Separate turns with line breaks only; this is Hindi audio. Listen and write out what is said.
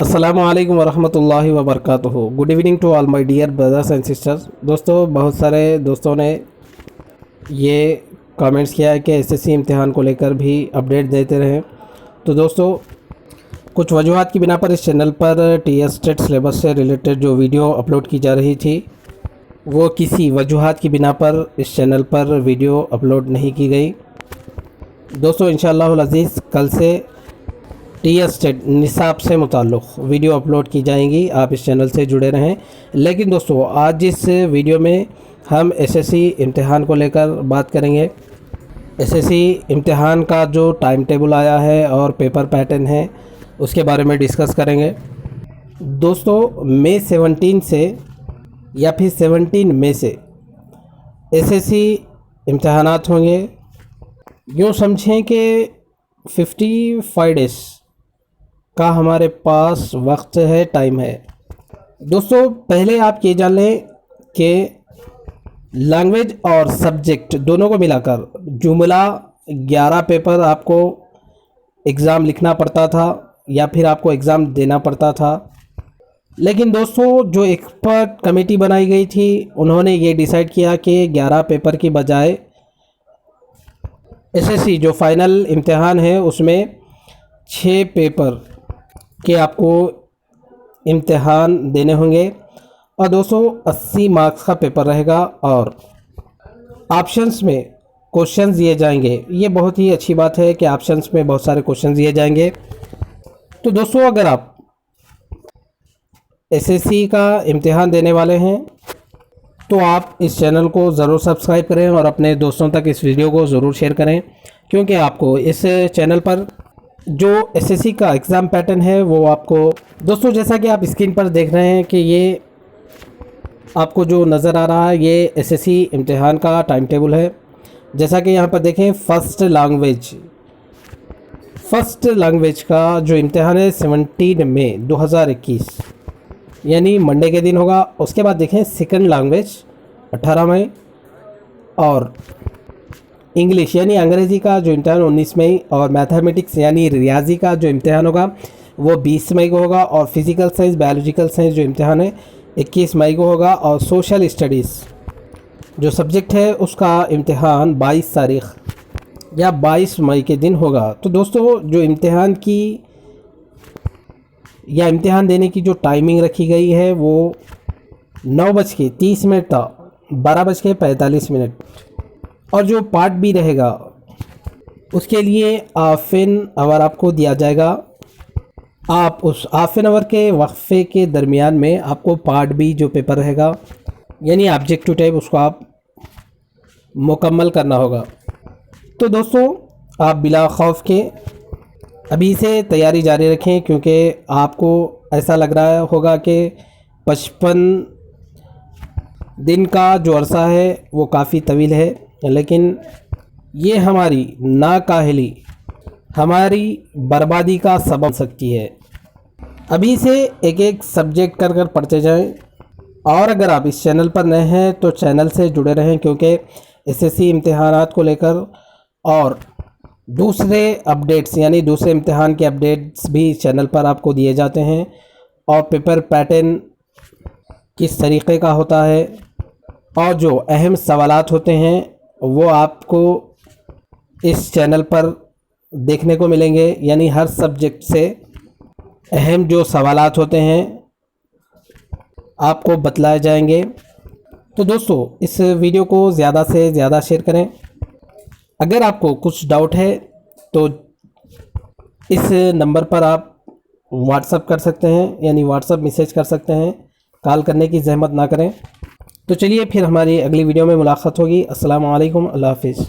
अस्सलामुअलैकुम वरहमतुल्लाहि वबरकातुहू। Good evening to all my dear brothers and sisters. दोस्तों, बहुत सारे दोस्तों ने ये कमेंट्स किया है कि एसएससी इम्तिहान को लेकर भी अपडेट देते रहें। तो दोस्तों, कुछ वजूहात की बिना पर इस चैनल पर टीएस स्टेट सिलेबस से रिलेटेड जो वीडियो अपलोड की जा रही थी, वो किसी वजूहात की बिना पर इस चैनल पर वीडियो अपलोड नहीं की गई। दोस्तों, इंशाअल्लाहुल अज़ीज़ कल से टीएस स्टेट निसाब से मुताल्लिक़ वीडियो अपलोड की जाएंगी। आप इस चैनल से जुड़े रहें। लेकिन दोस्तों, आज इस वीडियो में हम एसएससी इम्तिहान को लेकर बात करेंगे। एसएससी इम्तिहान का जो टाइम टेबल आया है और पेपर पैटर्न है, उसके बारे में डिस्कस करेंगे। दोस्तों, मई 17 से या फिर 17 मई से एसएससी इम्तिहानात होंगे। यूँ समझें कि 55 डेज़ का हमारे पास वक्त है, टाइम है। दोस्तों, पहले आप ये जान लें कि लैंग्वेज और सब्जेक्ट दोनों को मिलाकर जुमला 11 पेपर आपको एग्ज़ाम लिखना पड़ता था या फिर आपको एग्ज़ाम देना पड़ता था। लेकिन दोस्तों, जो एक्सपर्ट कमेटी बनाई गई थी, उन्होंने ये डिसाइड किया कि 11 पेपर की बजाय एसएससी जो फाइनल इम्तिहान है उसमें 6 पेपर के आपको इम्तिहान देने होंगे। और दोस्तों, 80 मार्क्स का पेपर रहेगा और ऑप्शंस में क्वेश्चंस दिए जाएंगे। ये बहुत ही अच्छी बात है कि ऑप्शंस में बहुत सारे क्वेश्चंस दिए जाएंगे। तो दोस्तों, अगर आप एसएससी का इम्तिहान देने वाले हैं तो आप इस चैनल को ज़रूर सब्सक्राइब करें और अपने दोस्तों तक इस वीडियो को ज़रूर शेयर करें, क्योंकि आपको इस चैनल पर जो एसएससी का एग्ज़ाम पैटर्न है वो आपको, दोस्तों जैसा कि आप स्क्रीन पर देख रहे हैं कि ये आपको जो नज़र आ रहा है ये एसएससी इम्तिहान का टाइम टेबल है। जैसा कि यहाँ पर देखें, फ़र्स्ट लैंग्वेज का जो इम्तिहान है 17 मई 2021 यानी मंडे के दिन होगा। उसके बाद देखें सेकंड लैंग्वेज 18 मई और इंग्लिश यानी अंग्रेज़ी का जो इम्तिहान 19 मई और मैथमेटिक्स यानी रियाजी का जो इम्तिहान होगा वो 20 मई को होगा और फिज़िकल साइंस बायोलॉजिकल साइंस जो इम्तिहान है 21 मई को होगा और सोशल स्टडीज़ जो सब्जेक्ट है उसका इम्तिहान 22 तारीख़ या 22 मई के दिन होगा। तो दोस्तों, जो इम्तिहान की या इम्तिहान देने की जो टाइमिंग रखी गई है वो 9:30 था 12:45। और जो पार्ट भी रहेगा उसके लिए हाफ एन आवर आपको दिया जाएगा। आप उस हाफ एन आवर के वक्फे के दरमियान में आपको पार्ट बी जो पेपर रहेगा यानी ऑब्जेक्टिव टाइप, उसको आप मुकम्मल करना होगा। तो दोस्तों, आप बिला खौफ के अभी से तैयारी जारी रखें, क्योंकि आपको ऐसा लग रहा होगा कि 55 दिन का जो अरसा है वो काफ़ी तवील है, लेकिन ये हमारी नाकाहिली, हमारी बर्बादी का सबब बन सकती है। अभी से एक एक सब्जेक्ट कर पढ़ते जाएं। और अगर आप इस चैनल पर नए हैं तो चैनल से जुड़े रहें, क्योंकि एसएससी इम्तिहानात को लेकर और दूसरे अपडेट्स यानी दूसरे इम्तिहान के अपडेट्स भी चैनल पर आपको दिए जाते हैं। और पेपर पैटर्न किस तरीक़े का होता है और जो अहम सवालात होते हैं वो आपको इस चैनल पर देखने को मिलेंगे। यानी हर सब्जेक्ट से अहम जो सवालात होते हैं आपको बतलाए जाएंगे। तो दोस्तों, इस वीडियो को ज़्यादा से ज़्यादा शेयर करें। अगर आपको कुछ डाउट है तो इस नंबर पर आप व्हाट्सअप कर सकते हैं, यानी व्हाट्सअप मैसेज कर सकते हैं। कॉल करने की ज़हमत ना करें। तो चलिए फिर हमारी अगली वीडियो में मुलाकात होगी। अस्सलाम वालेकुम, अल्लाह हाफ़िज़।